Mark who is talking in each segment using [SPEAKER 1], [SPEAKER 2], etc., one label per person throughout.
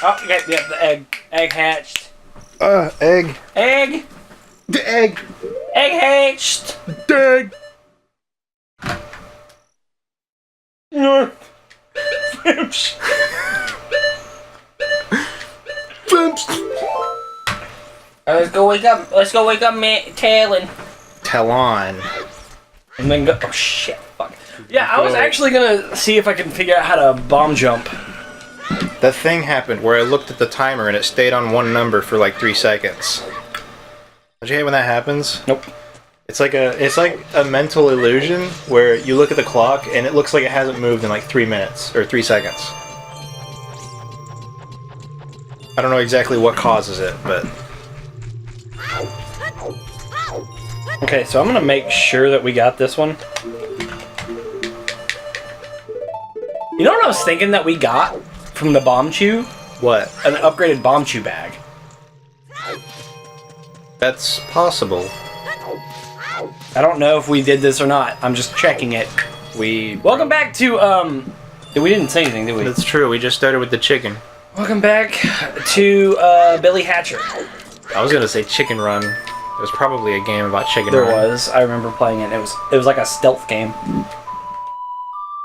[SPEAKER 1] Oh, yeah, the egg. Egg hatched.
[SPEAKER 2] Egg.
[SPEAKER 1] Egg.
[SPEAKER 2] The egg.
[SPEAKER 1] Egg hatched.
[SPEAKER 2] Egg.
[SPEAKER 1] Fimps. Let's go wake up. Let's go wake up, Talon.
[SPEAKER 2] Talon.
[SPEAKER 1] And then go. Oh shit! Fuck. Yeah, I was actually gonna see if I can figure out how to bomb jump.
[SPEAKER 2] That thing happened where I looked at the timer and it stayed on one number for like 3 seconds. Don't you hate when that happens?
[SPEAKER 1] Nope.
[SPEAKER 2] It's like a mental illusion where you look at the clock and it looks like it hasn't moved in like 3 minutes or 3 seconds. I don't know exactly what causes it, but
[SPEAKER 1] Okay, so I'm gonna make sure that we got this one. You know what I was thinking that we got from the bomb chew?
[SPEAKER 2] what?
[SPEAKER 1] An upgraded bomb chew bag.
[SPEAKER 2] That's possible.
[SPEAKER 1] I don't know if we did this or not. I'm just checking it. Welcome back to we didn't say anything, did we?
[SPEAKER 2] That's true. We just started with the chicken.
[SPEAKER 1] Welcome back to Billy Hatcher.
[SPEAKER 2] I was gonna say Chicken Run. It was probably a game about Chicken
[SPEAKER 1] There
[SPEAKER 2] Run.
[SPEAKER 1] was. I remember playing it. It was like a stealth game.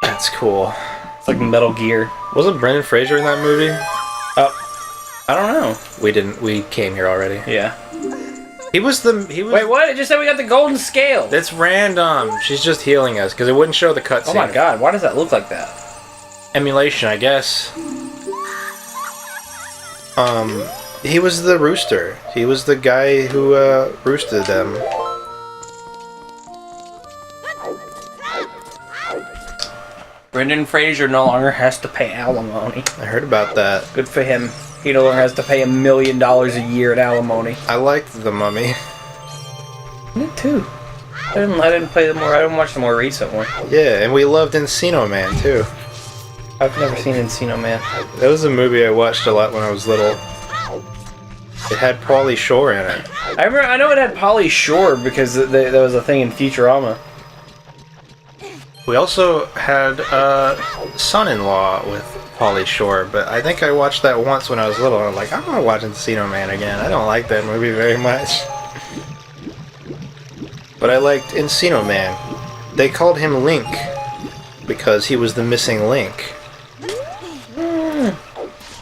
[SPEAKER 2] That's cool.
[SPEAKER 1] It's like Metal Gear.
[SPEAKER 2] Wasn't Brendan Fraser in that movie?
[SPEAKER 1] I don't know.
[SPEAKER 2] We came here already.
[SPEAKER 1] Yeah.
[SPEAKER 2] He was.
[SPEAKER 1] Wait, what? It just said we got the golden scale.
[SPEAKER 2] That's random. She's just healing us because it wouldn't show the cutscene.
[SPEAKER 1] Oh my god! Why does that look like that?
[SPEAKER 2] Emulation, I guess. He was the rooster. He was the guy who roosted them.
[SPEAKER 1] Brendan Fraser no longer has to pay alimony.
[SPEAKER 2] I heard about that.
[SPEAKER 1] Good for him. He no longer has to pay $1 million a year in alimony.
[SPEAKER 2] I liked The Mummy.
[SPEAKER 1] Me too. I didn't play the more. I didn't watch the more recent one.
[SPEAKER 2] Yeah, and we loved Encino Man too.
[SPEAKER 1] I've never seen Encino Man.
[SPEAKER 2] That was a movie I watched a lot when I was little. It had Pauly Shore in it.
[SPEAKER 1] I know it had Pauly Shore because there was a thing in Futurama.
[SPEAKER 2] We also had Son-in-Law with Pauly Shore, but I think I watched that once when I was little. And I'm like, I don't want to watch Encino Man again. I don't like that movie very much. But I liked Encino Man. They called him Link because he was the missing link.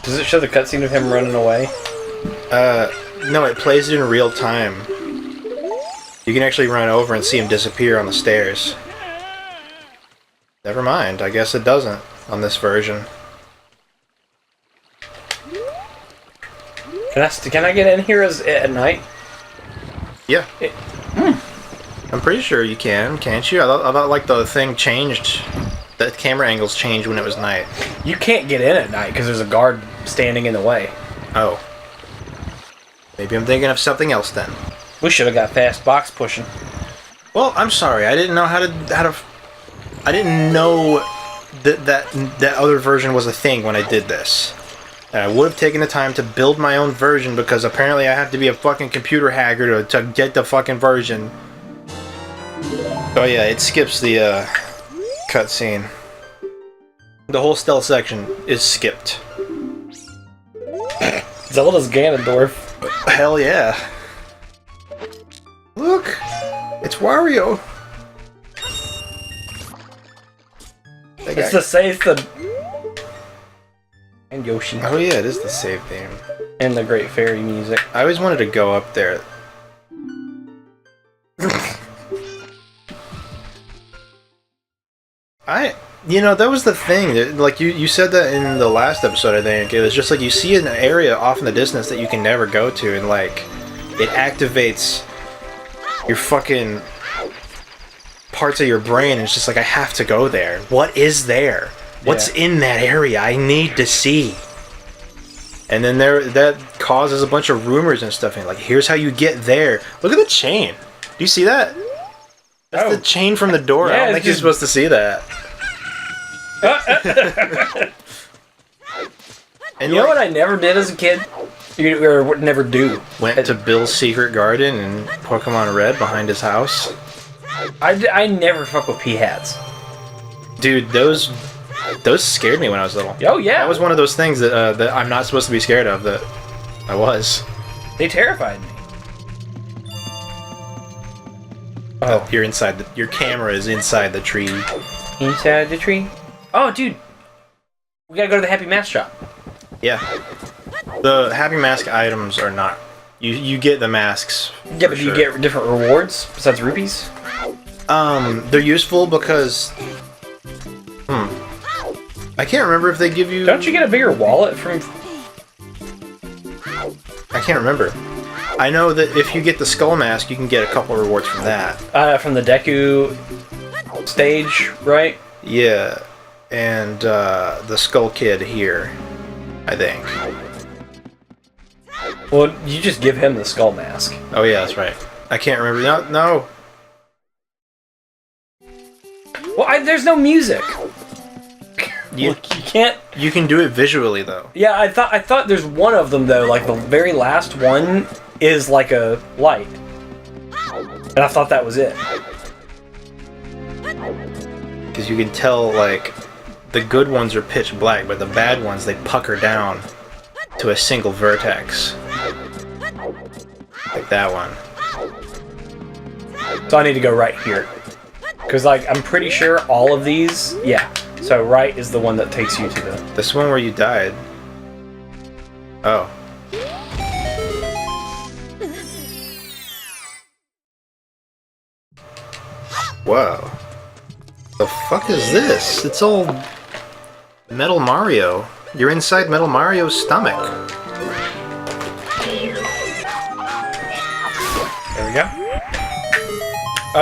[SPEAKER 1] Does it show the cutscene of him running away?
[SPEAKER 2] No, it plays it in real time. You can actually run over and see him disappear on the stairs. Never mind, I guess it doesn't on this version.
[SPEAKER 1] Can I get in here at night?
[SPEAKER 2] Yeah. I'm pretty sure you can, can't you? I thought like the thing changed. The camera angles changed when it was night.
[SPEAKER 1] You can't get in at night because there's a guard standing in the way.
[SPEAKER 2] Oh. Maybe I'm thinking of something else then.
[SPEAKER 1] We should have got fast box pushing.
[SPEAKER 2] Well, I'm sorry. I didn't know how to. I didn't know that other version was a thing when I did this. And I would have taken the time to build my own version because apparently I have to be a fucking computer hacker to get the fucking version. Oh yeah, it skips the cutscene. The whole stealth section is skipped.
[SPEAKER 1] Zelda's Ganondorf.
[SPEAKER 2] Hell yeah. Look! It's Wario!
[SPEAKER 1] It's the safe and Yoshi.
[SPEAKER 2] Oh yeah, it is the save theme.
[SPEAKER 1] And the Great Fairy music.
[SPEAKER 2] I always wanted to go up there. You know, that was the thing. Like, you said that in the last episode, I think. It was just like you see an area off in the distance that you can never go to, and, like, it activates your fucking parts of your brain, and it's just like, I have to go there. What is there? What's in that area? I need to see. And then that causes a bunch of rumors and stuff, and like, here's how you get there. Look at the chain. Do you see that? That's the chain from the door.
[SPEAKER 1] Yeah,
[SPEAKER 2] I don't think you're supposed to see that.
[SPEAKER 1] And you know what I never did as a kid? Or would never do?
[SPEAKER 2] Went to Bill's secret garden in Pokemon Red behind his house.
[SPEAKER 1] I never fuck with pea hats.
[SPEAKER 2] Dude, those Those scared me when I was little.
[SPEAKER 1] Oh yeah.
[SPEAKER 2] That was one of those things that that I'm not supposed to be scared of. That I was.
[SPEAKER 1] They terrified me.
[SPEAKER 2] Oh, you're inside. Your camera is inside the tree.
[SPEAKER 1] Inside the tree. Oh, dude. We gotta go to the Happy Mask shop.
[SPEAKER 2] Yeah. The Happy Mask items are not. You get the masks.
[SPEAKER 1] Yeah, but do you get different rewards besides rupees?
[SPEAKER 2] They're useful because. I can't remember if they give you.
[SPEAKER 1] Don't you get a bigger wallet from?
[SPEAKER 2] I can't remember. I know that if you get the Skull Mask, you can get a couple rewards from that.
[SPEAKER 1] From the Deku stage, right?
[SPEAKER 2] Yeah, and the Skull Kid here, I think.
[SPEAKER 1] Well, you just give him the Skull Mask.
[SPEAKER 2] Oh yeah, that's right. I can't remember. No.
[SPEAKER 1] Well, there's no music.
[SPEAKER 2] You
[SPEAKER 1] can't.
[SPEAKER 2] You can do it visually though.
[SPEAKER 1] Yeah, I thought there's one of them though. Like the very last one is like a light, and I thought that was it.
[SPEAKER 2] Because you can tell like the good ones are pitch black, but the bad ones they pucker down to a single vertex. Like that one.
[SPEAKER 1] So I need to go right here. Because, like, I'm pretty sure all of these... Yeah. So right is the one that takes you to the...
[SPEAKER 2] This one where you died. Oh. Whoa. The fuck is this? It's all... Metal Mario. You're inside Metal Mario's stomach.
[SPEAKER 1] There we go.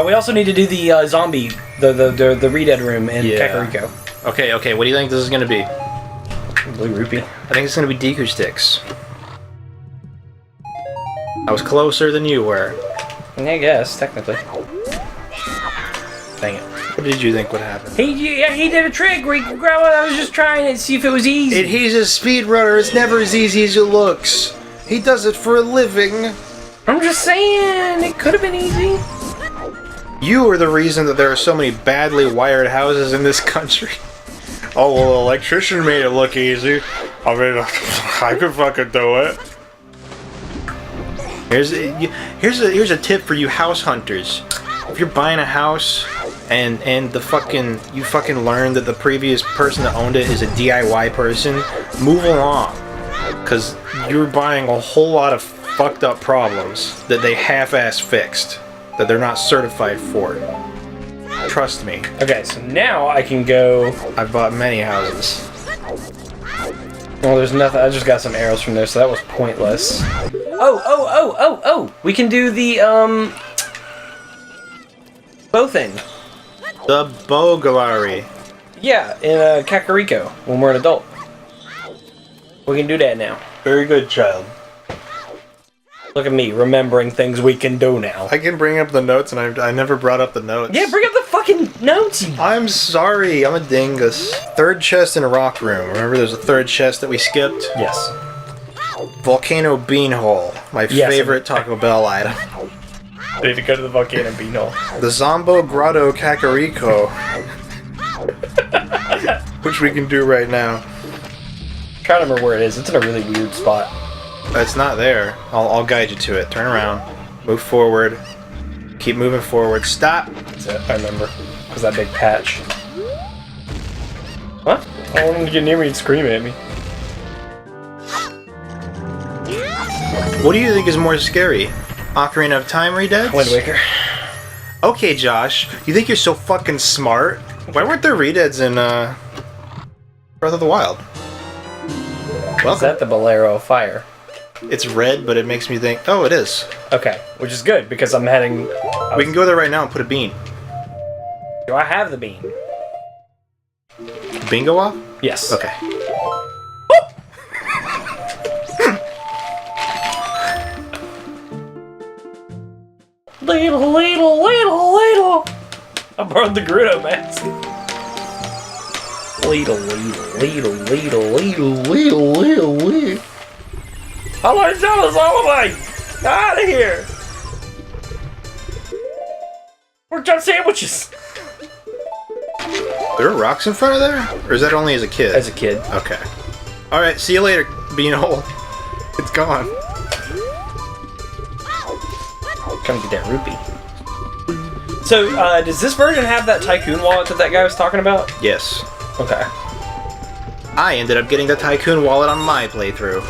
[SPEAKER 1] We also need to do the zombie, the Re-Dead room in Kakariko.
[SPEAKER 2] Okay, what do you think this is gonna be?
[SPEAKER 1] Blue rupee.
[SPEAKER 2] I think it's gonna be Deku Sticks. I was closer than you were.
[SPEAKER 1] I guess, technically. Dang it.
[SPEAKER 2] What did you think would happen?
[SPEAKER 1] He did a trick where he grabbed it. I was just trying to see if it was easy.
[SPEAKER 2] He's a speedrunner. It's never as easy as it looks. He does it for a living.
[SPEAKER 1] I'm just saying, it could have been easy.
[SPEAKER 2] You are the reason that there are so many badly wired houses in this country. Oh, well, the electrician made it look easy. I mean, I could fucking do it. Here's a tip for you house hunters. If you're buying a house and you fucking learn that the previous person that owned it is a DIY person, move along. Cause you're buying a whole lot of fucked up problems that they half-ass fixed. That they're not certified for. Trust me.
[SPEAKER 1] Okay, so now I can go...
[SPEAKER 2] I've bought many houses.
[SPEAKER 1] Well, there's nothing. I just got some arrows from there, so that was pointless. Oh! We can do the, bow thing.
[SPEAKER 2] The bow gallery.
[SPEAKER 1] Yeah, in Kakariko, when we're an adult. We can do that now.
[SPEAKER 2] Very good, child.
[SPEAKER 1] Look at me, remembering things we can do now.
[SPEAKER 2] I can bring up the notes, and I never brought up the notes.
[SPEAKER 1] Yeah, bring up the fucking notes!
[SPEAKER 2] I'm sorry, I'm a dingus. Third chest in a rock room. Remember there's a third chest that we skipped?
[SPEAKER 1] Yes.
[SPEAKER 2] Volcano Beanhole. My favorite Taco Bell item.
[SPEAKER 1] I need to go to the Volcano Beanhole.
[SPEAKER 2] The Zombo Grotto Kakariko. Which we can do right now.
[SPEAKER 1] I'm trying to remember where it is. It's in a really weird spot.
[SPEAKER 2] It's not there. I'll guide you to it. Turn around. Move forward. Keep moving forward. Stop!
[SPEAKER 1] That's it. I remember. It was that big patch. What? I don't want him to get near me and scream at me.
[SPEAKER 2] What do you think is more scary? Ocarina of Time Re-Deads?
[SPEAKER 1] Wind Waker.
[SPEAKER 2] Okay, Josh. You think you're so fucking smart? Why weren't there Re-Deads in, Breath of the Wild?
[SPEAKER 1] Is that the Bolero of Fire?
[SPEAKER 2] It's red, but it makes me think... Oh, it is.
[SPEAKER 1] Okay, which is good, because I'm heading...
[SPEAKER 2] We can go there right now and put a bean.
[SPEAKER 1] Do I have the bean?
[SPEAKER 2] Bingo off?
[SPEAKER 1] Yes.
[SPEAKER 2] Okay.
[SPEAKER 1] Ladle, ladle, ladle, ladle! I burned the Gerudo mask. Ladle, ladle, ladle, ladle, ladle, ladle, ladle, ladle. How long is all like? Out of here! Pork chop sandwiches!
[SPEAKER 2] There are rocks in front of there? Or is that only as a kid?
[SPEAKER 1] As a kid.
[SPEAKER 2] Okay. Alright, see you later, beanhole. It's gone.
[SPEAKER 1] Trying to get that rupee. So, does this version have that tycoon wallet that guy was talking about?
[SPEAKER 2] Yes.
[SPEAKER 1] Okay.
[SPEAKER 2] I ended up getting the tycoon wallet on my playthrough.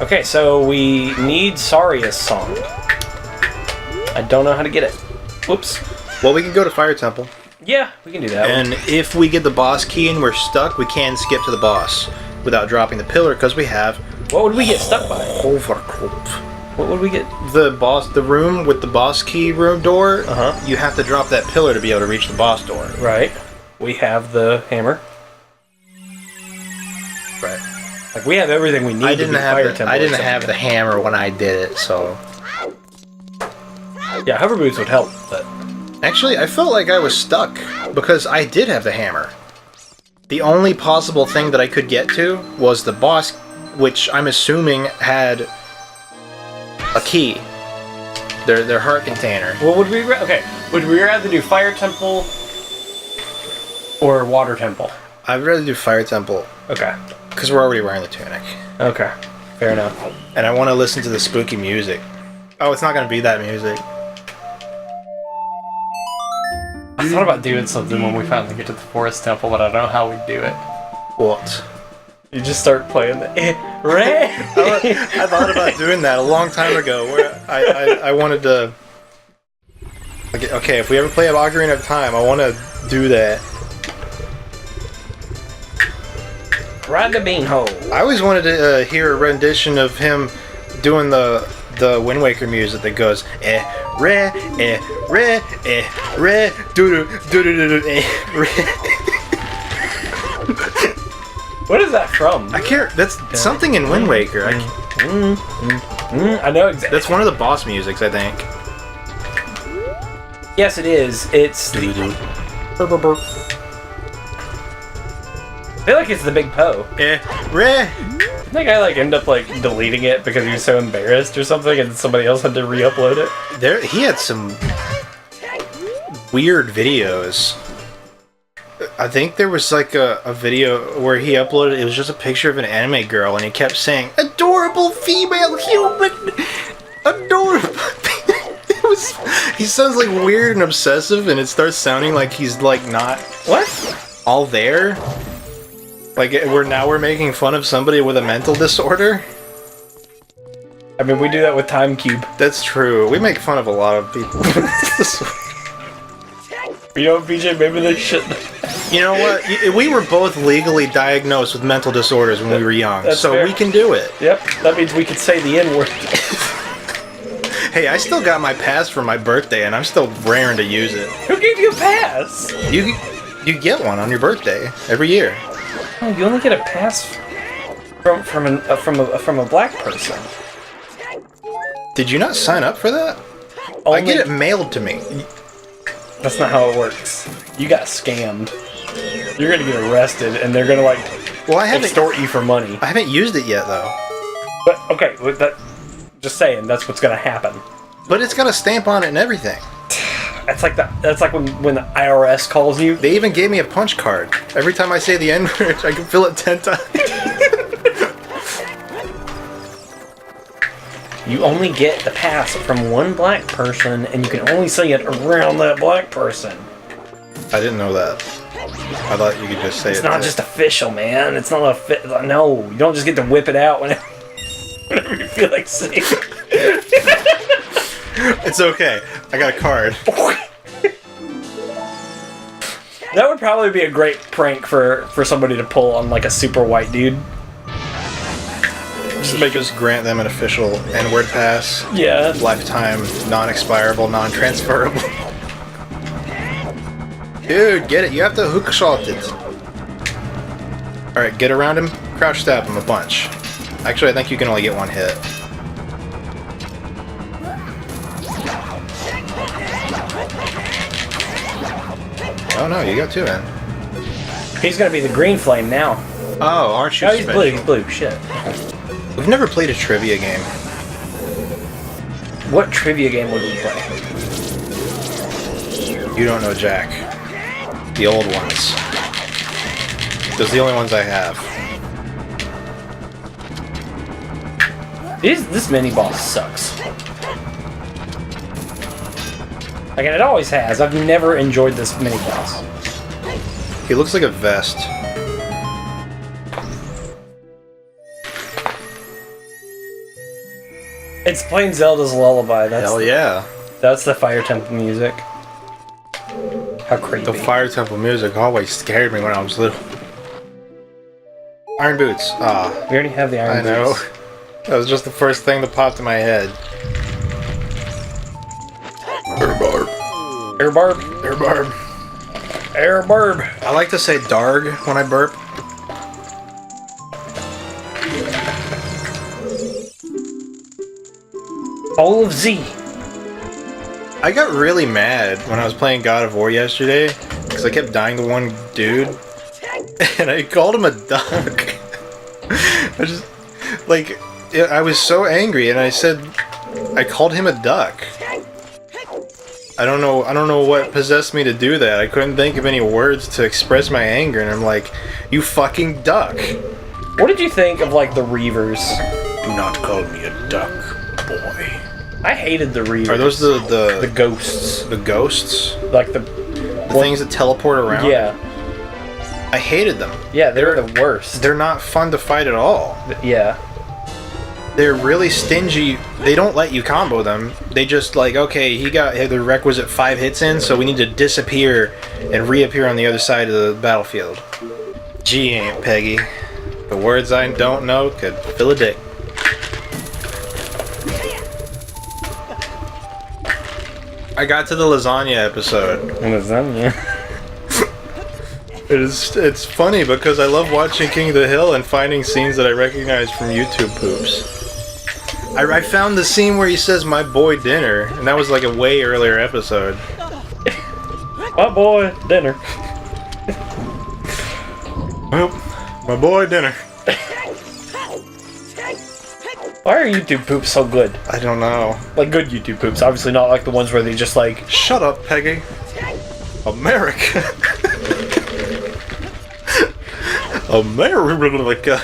[SPEAKER 1] Okay, so we need Saria's song. I don't know how to get it. Whoops.
[SPEAKER 2] Well, we can go to Fire Temple.
[SPEAKER 1] Yeah, we can do that.
[SPEAKER 2] And if we get the boss key and we're stuck, we can skip to the boss without dropping the pillar because we have...
[SPEAKER 1] What would we get stuck by?
[SPEAKER 2] Overcoat.
[SPEAKER 1] What would we get?
[SPEAKER 2] The room with the boss key room door,
[SPEAKER 1] Uh-huh.
[SPEAKER 2] you have to drop that pillar to be able to reach the boss door.
[SPEAKER 1] Right. We have the hammer.
[SPEAKER 2] Right.
[SPEAKER 1] Like, we have everything we need
[SPEAKER 2] I
[SPEAKER 1] to
[SPEAKER 2] didn't
[SPEAKER 1] be
[SPEAKER 2] have
[SPEAKER 1] Fire
[SPEAKER 2] the,
[SPEAKER 1] Temple.
[SPEAKER 2] I didn't have the hammer when I did it, so...
[SPEAKER 1] Yeah, hover boots would help, but...
[SPEAKER 2] Actually, I felt like I was stuck because I did have the hammer. The only possible thing that I could get to was the boss, which I'm assuming had a key. Their heart container.
[SPEAKER 1] Well, would we rather do Fire Temple or Water Temple?
[SPEAKER 2] I'd rather do Fire Temple
[SPEAKER 1] Okay.
[SPEAKER 2] because we're already wearing the tunic.
[SPEAKER 1] Okay. Fair enough.
[SPEAKER 2] And I want to listen to the spooky music. Oh, it's not going to be that music.
[SPEAKER 1] I thought about doing something when we finally get to the Forest Temple, but I don't know how we'd do it.
[SPEAKER 2] What?
[SPEAKER 1] You just start playing the
[SPEAKER 2] I thought about doing that a long time ago. Where I wanted to. Okay, if we ever play Ocarina of Time, I want to do that.
[SPEAKER 1] Ride the beanhole.
[SPEAKER 2] I always wanted to hear a rendition of him doing the Wind Waker music that goes re doo doo doo re.
[SPEAKER 1] What is that from?
[SPEAKER 2] I can't. That's something in Wind Waker.
[SPEAKER 1] I know exactly.
[SPEAKER 2] That's one of the boss musics, I think.
[SPEAKER 1] Yes, it is. It's the. Burp, burp, burp. I feel like it's the Big Poe.
[SPEAKER 2] Re.
[SPEAKER 1] I think I end up deleting it because he was so embarrassed or something, and somebody else had to re-upload it.
[SPEAKER 2] He had some weird videos. I think there was a video where he uploaded. It was just a picture of an anime girl, and he kept saying, "Adorable female human, adorable." He sounds weird and obsessive, and it starts sounding like he's not all there. We're making fun of somebody with a mental disorder.
[SPEAKER 1] I mean, we do that with Time Cube.
[SPEAKER 2] That's true. We make fun of a lot of people.
[SPEAKER 1] You know, BJ, maybe they shouldn't.
[SPEAKER 2] You know what? We were both legally diagnosed with mental disorders when we were young, so
[SPEAKER 1] fair.
[SPEAKER 2] we can do it.
[SPEAKER 1] Yep, that means we could say the N-word.
[SPEAKER 2] Hey, I still got my pass for my birthday, and I'm still raring to use it.
[SPEAKER 1] Who gave you a pass?
[SPEAKER 2] You get one on your birthday every year.
[SPEAKER 1] Oh, you only get a pass from a black person.
[SPEAKER 2] Did you not sign up for that?
[SPEAKER 1] Only...
[SPEAKER 2] I get it mailed to me.
[SPEAKER 1] That's not how it works. You got scammed. You're gonna get arrested, and they're gonna extort you for money.
[SPEAKER 2] I haven't used it yet, though.
[SPEAKER 1] But okay, with that, just saying, that's what's gonna happen.
[SPEAKER 2] But it's got a stamp on it and everything.
[SPEAKER 1] That's like when the IRS calls you.
[SPEAKER 2] They even gave me a punch card. Every time I say the N-word, I can fill it 10 times.
[SPEAKER 1] You only get the pass from one black person, and you can only say it around that black person.
[SPEAKER 2] I didn't know that. I thought you could just say
[SPEAKER 1] It's not just official, man. It's not no, you don't just get to whip it out whenever you feel like saying it.
[SPEAKER 2] It's okay. I got a card.
[SPEAKER 1] That would probably be a great prank for somebody to pull on a super white dude.
[SPEAKER 2] Just grant them an official N-word pass.
[SPEAKER 1] Yeah.
[SPEAKER 2] Lifetime, non-expirable, non-transferable. Dude, get it. You have to hook shot it. Alright, get around him. Crouch stab him a bunch. Actually, I think you can only get one hit. Oh no, you got two in.
[SPEAKER 1] He's gonna be the green flame now.
[SPEAKER 2] Oh, aren't you
[SPEAKER 1] No, he's
[SPEAKER 2] special?
[SPEAKER 1] blue. He's blue. Shit.
[SPEAKER 2] We've never played a trivia game.
[SPEAKER 1] What trivia game would we play?
[SPEAKER 2] You don't know Jack. The old ones. Those are the only ones I have.
[SPEAKER 1] This mini boss sucks. Like, and it always has. I've never enjoyed this mini boss.
[SPEAKER 2] He looks like a vest.
[SPEAKER 1] It's playing Zelda's Lullaby.
[SPEAKER 2] Hell yeah.
[SPEAKER 1] That's the Fire Temple music. How creepy.
[SPEAKER 2] The Fire Temple music always scared me when I was little. Iron Boots. Ah.
[SPEAKER 1] We already have the Iron Boots.
[SPEAKER 2] I know. That was just the first thing that popped in my head. Air barb.
[SPEAKER 1] Air barb.
[SPEAKER 2] Air barb.
[SPEAKER 1] Air barb.
[SPEAKER 2] I like to say darg when I burp.
[SPEAKER 1] All of Z.
[SPEAKER 2] I got really mad when I was playing God of War yesterday because I kept dying to one dude and I called him a duck. I just, like, I was so angry and I called him a duck. I don't know what possessed me to do that. I couldn't think of any words to express my anger and I'm like, you fucking duck.
[SPEAKER 1] What did you think of, like, the Reavers?
[SPEAKER 2] Do not call me a duck, boy.
[SPEAKER 1] I hated the Reavers.
[SPEAKER 2] Are those
[SPEAKER 1] the ghosts?
[SPEAKER 2] The ghosts?
[SPEAKER 1] Like the
[SPEAKER 2] things that teleport around?
[SPEAKER 1] Yeah.
[SPEAKER 2] I hated them.
[SPEAKER 1] Yeah, they're the worst.
[SPEAKER 2] They're not fun to fight at all.
[SPEAKER 1] Yeah.
[SPEAKER 2] They're really stingy. They don't let you combo them. They just like, okay, he got the requisite 5 hits in, so we need to disappear and reappear on the other side of the battlefield. Gee, Aunt Peggy. The words I don't know could fill a dick. I got to the lasagna episode.
[SPEAKER 1] Lasagna?
[SPEAKER 2] It's funny because I love watching King of the Hill and finding scenes that I recognize from YouTube poops. I found the scene where he says, "My boy dinner," and that was like a way earlier episode.
[SPEAKER 1] My boy dinner.
[SPEAKER 2] Well, my boy dinner.
[SPEAKER 1] Why are YouTube poops so good?
[SPEAKER 2] I don't know.
[SPEAKER 1] Like good YouTube poops, obviously not like the ones where they just like...
[SPEAKER 2] Shut up, Peggy. America. America.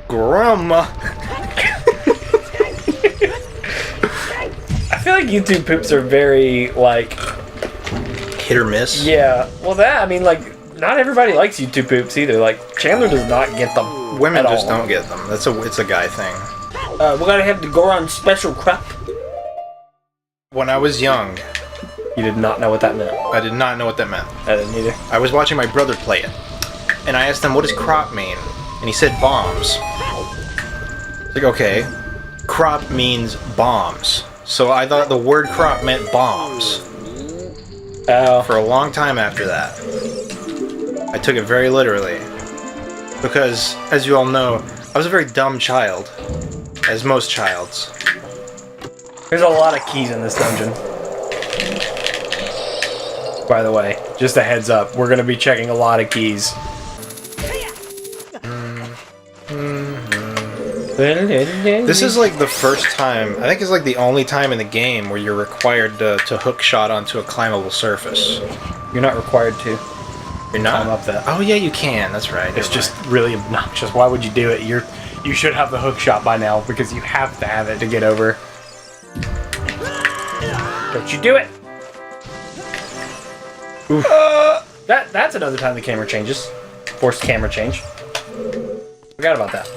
[SPEAKER 2] Grandma.
[SPEAKER 1] I feel like YouTube poops are very, like...
[SPEAKER 2] Hit or miss?
[SPEAKER 1] Yeah. Well, I mean, like, not everybody likes YouTube poops either. Like, Chandler does not get them.
[SPEAKER 2] Women
[SPEAKER 1] at
[SPEAKER 2] just
[SPEAKER 1] all.
[SPEAKER 2] don't get them. It's a guy thing.
[SPEAKER 1] We're gonna have the Goron special crop.
[SPEAKER 2] When I was young,
[SPEAKER 1] You did not know what that meant.
[SPEAKER 2] I did not know what that meant.
[SPEAKER 1] I didn't either.
[SPEAKER 2] I was watching my brother play it, and I asked him, what does crop mean? And he said bombs. It's like, okay, crop means bombs. So I thought the word crop meant bombs.
[SPEAKER 1] Oh.
[SPEAKER 2] For a long time after that. I took it very literally. Because, as you all know, I was a very dumb child. As most childs.
[SPEAKER 1] There's a lot of keys in this dungeon. By the way, just a heads up, we're gonna be checking a lot of keys.
[SPEAKER 2] This is like the first time, I think it's like the only time in the game where you're required to hook shot onto a climbable surface.
[SPEAKER 1] You're not required to.
[SPEAKER 2] You're not?
[SPEAKER 1] Climb up that.
[SPEAKER 2] Oh yeah, you can, that's right.
[SPEAKER 1] It's just really obnoxious. Why would you do it? You should have the hook shot by now because you have to have it to get over. Don't you do it? Oof. That's another time the camera changes. Forced camera change. Forgot about that.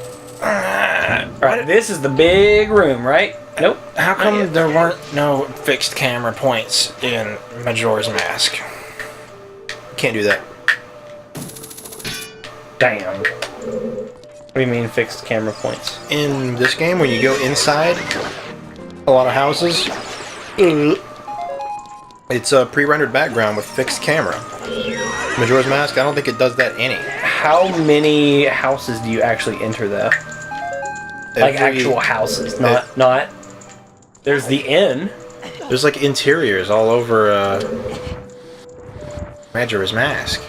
[SPEAKER 1] Alright, this is the big room, right? Nope.
[SPEAKER 2] How come there weren't no fixed camera points in Majora's Mask? Can't do that.
[SPEAKER 1] Damn. What do you mean fixed camera points?
[SPEAKER 2] In this game, when you go inside a lot of houses, it's a pre-rendered background with fixed camera. Majora's Mask, I don't think it does that any.
[SPEAKER 1] How many houses do you actually enter, though? Like actual houses, not... There's the inn.
[SPEAKER 2] There's like interiors all over Majora's Mask.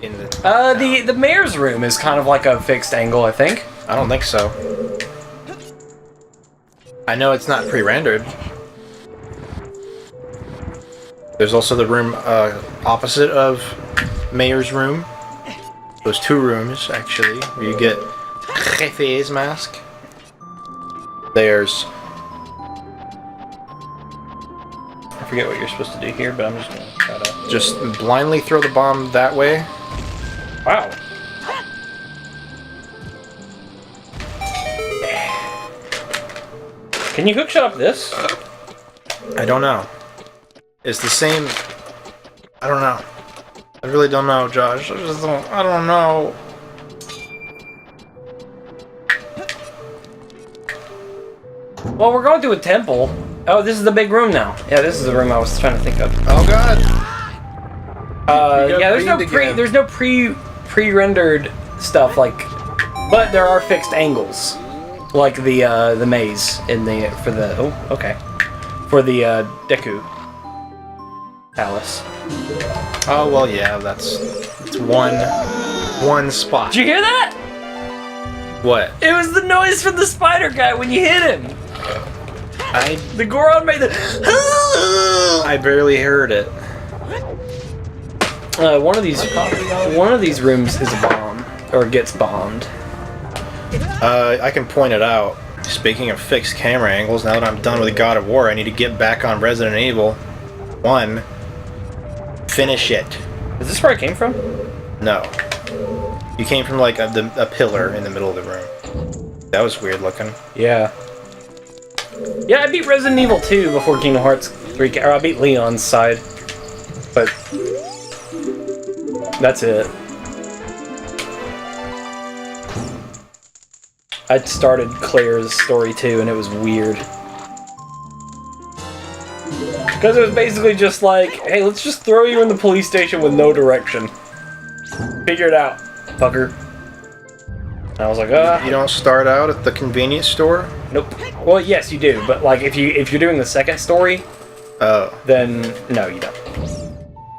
[SPEAKER 2] In
[SPEAKER 1] the mayor's room is kind of like a fixed angle, I think.
[SPEAKER 2] I don't think so. I know it's not pre-rendered. There's also the room opposite of Mayor's room. Those 2 rooms, actually, where you get Jefe's mask. There's...
[SPEAKER 1] I forget what you're supposed to do here, but I'm just gonna try to...
[SPEAKER 2] Just blindly throw the bomb that way.
[SPEAKER 1] Wow. Can you hookshot up this?
[SPEAKER 2] I don't know. It's the same... I don't know. I really don't know, Josh. I don't know.
[SPEAKER 1] Well, we're going to a temple. Oh, this is the big room now. Yeah, this is the room I was trying to think of.
[SPEAKER 2] Oh God.
[SPEAKER 1] Yeah, there's no pre-rendered stuff like, but there are fixed angles, like the maze in the for the Deku Palace.
[SPEAKER 2] Oh well, yeah, it's one spot.
[SPEAKER 1] Did you hear that?
[SPEAKER 2] What?
[SPEAKER 1] It was the noise from the spider guy when you hit him. The Goron made the.
[SPEAKER 2] I barely heard it.
[SPEAKER 1] One of these rooms is a bomb or gets bombed.
[SPEAKER 2] I can point it out. Speaking of fixed camera angles, now that I'm done with God of War, I need to get back on Resident Evil 1. Finish it.
[SPEAKER 1] Is this where I came from?
[SPEAKER 2] No. You came from like a pillar in the middle of the room. That was weird looking.
[SPEAKER 1] Yeah. Yeah, I beat Resident Evil 2 before Kingdom Hearts 3, or I beat Leon's side. But that's it. I started Claire's story too, and it was weird. Because it was basically just like, hey, let's just throw you in the police station with no direction. Figure it out, fucker. And I was like,
[SPEAKER 2] You don't start out at the convenience store?
[SPEAKER 1] Nope. Well, yes, you do, but like if you're doing the second story, then no, you don't.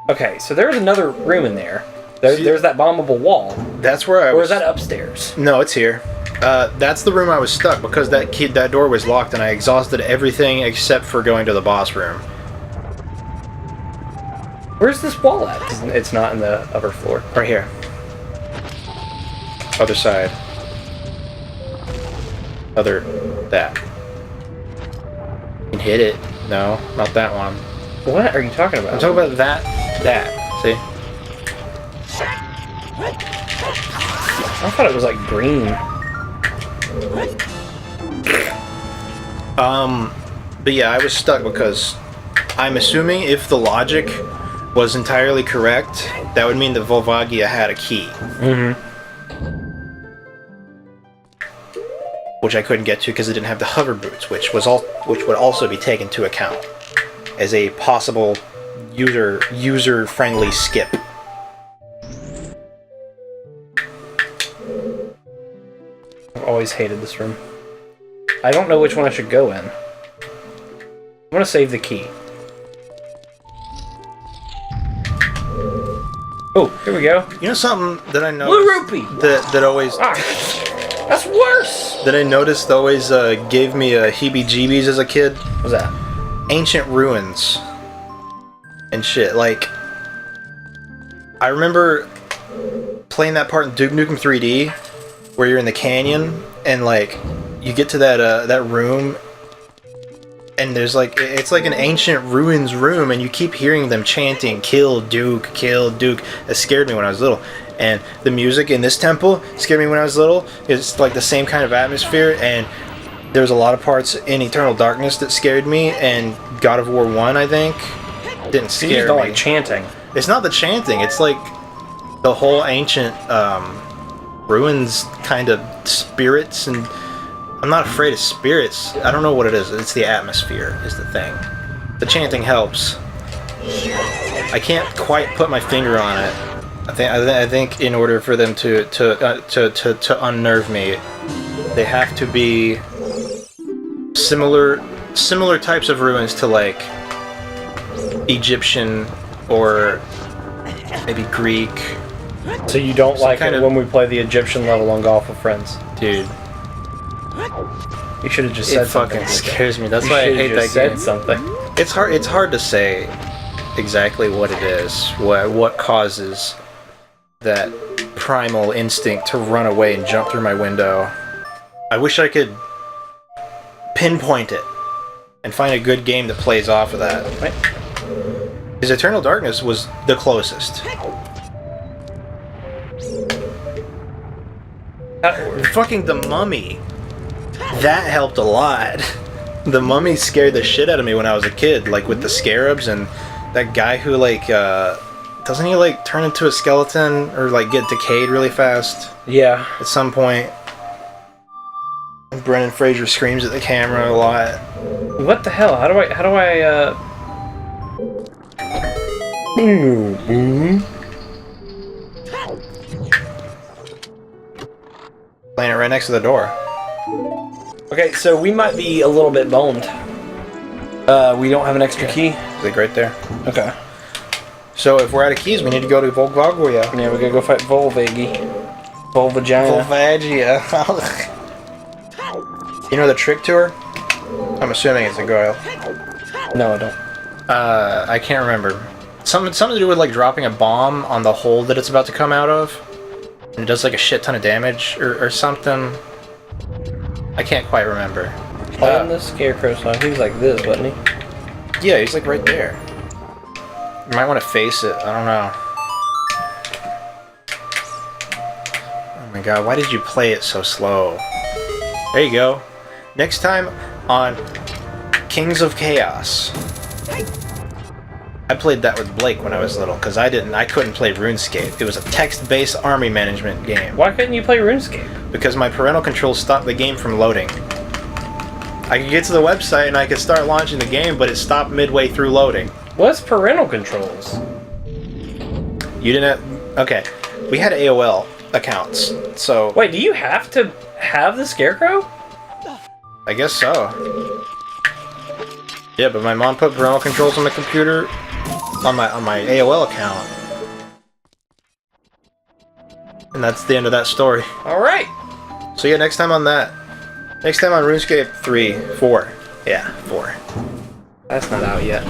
[SPEAKER 1] Okay, so there's another room in there. There's that bombable wall.
[SPEAKER 2] That's where I was.
[SPEAKER 1] Or is that upstairs?
[SPEAKER 2] No, it's here. That's the room I was stuck because that door was locked and I exhausted everything except for going to the boss room.
[SPEAKER 1] Where's this wall at? It's not in the upper floor.
[SPEAKER 2] Right here. Other side. That. You can hit it. No, not that one.
[SPEAKER 1] What are you talking about?
[SPEAKER 2] I'm talking about that. See?
[SPEAKER 1] I thought it was like green.
[SPEAKER 2] But yeah, I was stuck because I'm assuming if the logic was entirely correct, that would mean that Volvagia had a key.
[SPEAKER 1] Mm-hmm.
[SPEAKER 2] Which I couldn't get to because it didn't have the hover boots, which would also be taken into account as a possible user-friendly skip.
[SPEAKER 1] I've always hated this room. I don't know which one I should go in. I'm gonna save the key. Oh, here we go.
[SPEAKER 2] You know something that I noticed?
[SPEAKER 1] Blue rupee!
[SPEAKER 2] That always...
[SPEAKER 1] Ah, that's worse!
[SPEAKER 2] That I noticed always gave me heebie-jeebies as a kid.
[SPEAKER 1] What's that?
[SPEAKER 2] Ancient ruins. And shit, like... I remember playing that part in Duke Nukem 3D, where you're in the canyon, and like, you get to that room, and there's like, it's like an ancient ruins room, and you keep hearing them chanting, kill Duke, kill Duke. That scared me when I was little. And the music in this temple scared me when I was little. It's like the same kind of atmosphere, and there's a lot of parts in Eternal Darkness that scared me, and God of War 1, I think, didn't scare me.
[SPEAKER 1] You just don't like chanting.
[SPEAKER 2] It's not the chanting, it's like the whole ancient ruins kind of spirits, and I'm not afraid of spirits. I don't know what it is. It's the atmosphere is the thing. The chanting helps. I can't quite put my finger on it. I think in order for them to unnerve me, they have to be similar types of ruins to like Egyptian or maybe Greek.
[SPEAKER 1] So you don't like it when we play the Egyptian level on Golf with Friends?
[SPEAKER 2] Dude.
[SPEAKER 1] You should have just said something.
[SPEAKER 2] It fucking scares me. That's why I hate that game.
[SPEAKER 1] Something.
[SPEAKER 2] It's hard to say. exactly what it is. What causes that primal instinct to run away and jump through my window. I wish I could pinpoint it and find a good game that plays off of that.
[SPEAKER 1] Right.
[SPEAKER 2] Because Eternal Darkness was the closest. Fucking The Mummy. That helped a lot. The Mummy scared the shit out of me when I was a kid, like with the scarabs and that guy who like doesn't he like turn into a skeleton or like get decayed really fast?
[SPEAKER 1] Yeah.
[SPEAKER 2] At some point. And Brendan Fraser screams at the camera a lot.
[SPEAKER 1] What the hell? How do I
[SPEAKER 2] Playing it right next to the door.
[SPEAKER 1] Okay, so we might be a little bit boned. We don't have an extra key.
[SPEAKER 2] Is it right there?
[SPEAKER 1] Okay.
[SPEAKER 2] So if we're out of keys, we need to go to Volgvagia.
[SPEAKER 1] Yeah, we gotta go fight Volvagi. Volvagina.
[SPEAKER 2] Volvagia. You know the trick to her? I'm assuming it's a girl.
[SPEAKER 1] No, I don't.
[SPEAKER 2] I can't remember. Something to do with like dropping a bomb on the hole that it's about to come out of. And it does like a shit ton of damage or something. I can't quite remember.
[SPEAKER 1] Playing the Scarecrow song, he was like this, wasn't he?
[SPEAKER 2] Yeah, he's like right there. You might want to face it. I don't know. Oh my god, why did you play it so slow? There you go. Next time on Kings of Chaos. I played that with Blake when I was little, because I couldn't play RuneScape. It was a text-based army management game.
[SPEAKER 1] Why couldn't you play RuneScape?
[SPEAKER 2] Because my parental controls stopped the game from loading. I could get to the website and I could start launching the game, but it stopped midway through loading.
[SPEAKER 1] What's parental controls?
[SPEAKER 2] You didn't have... Okay. We had AOL accounts, so...
[SPEAKER 1] Wait, do you have to have the Scarecrow?
[SPEAKER 2] I guess so. Yeah, but my mom put parental controls on the computer... On my AOL account. And that's the end of that story.
[SPEAKER 1] Alright!
[SPEAKER 2] So yeah, next time on that. Next time on RuneScape 4. Yeah, 4.
[SPEAKER 1] That's not out yet.